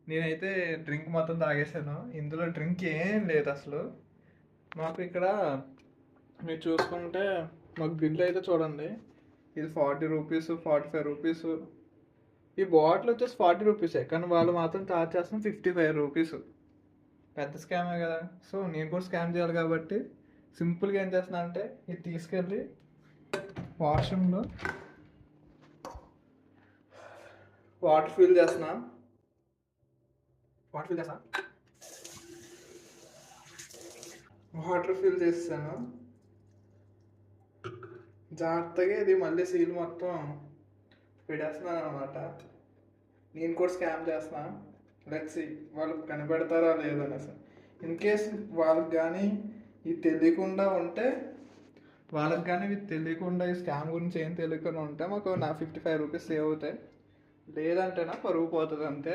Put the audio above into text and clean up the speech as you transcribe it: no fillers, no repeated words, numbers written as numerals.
నేనైతే డ్రింక్ మొత్తం తాగేసాను. ఇందులో డ్రింక్ ఏం లేదు అసలు. మాకు ఇక్కడ మీరు చూసుకుంటే మాకు బిల్ అయితే చూడండి, ఇది 40 రూపీస్, 45 రూపీస్. ఈ బాటిల్ వచ్చేసి 40 రూపీసే, కానీ వాళ్ళు మాత్రం ఛార్జ్ చేస్తాం 55 రూపీస్. పెద్ద స్కామే కదా. సో నేను కూడా స్కామ్ చేయాలి కాబట్టి సింపుల్గా ఏం చేస్తున్నా అంటే ఇది తీసుకెళ్ళి వాష్రూమ్లో వాటర్ ఫిల్ చేస్తున్నా. వాటర్ ఫిల్ చేస్తాను జాగ్రత్తగా. ఇది మళ్ళీ సీల్ మొత్తం పెడేస్తున్నాను అనమాట. నేను కూడా స్కామ్ చేస్తున్నా. లెట్స్ సీ వాళ్ళు కనిపెడతారా లేదనేసి. ఇన్ కేస్ వాళ్ళకి కానీ ఇది తెలియకుండా ఉంటే, వాళ్ళకి కానీ ఇది తెలియకుండా ఈ స్కామ్ గురించి ఏం తెలియకుండా ఉంటే మాకు నా 55 రూపీస్ సేవ్ అవుతాయి. లేదంటే నా పరుగు పోతుంది అంతే.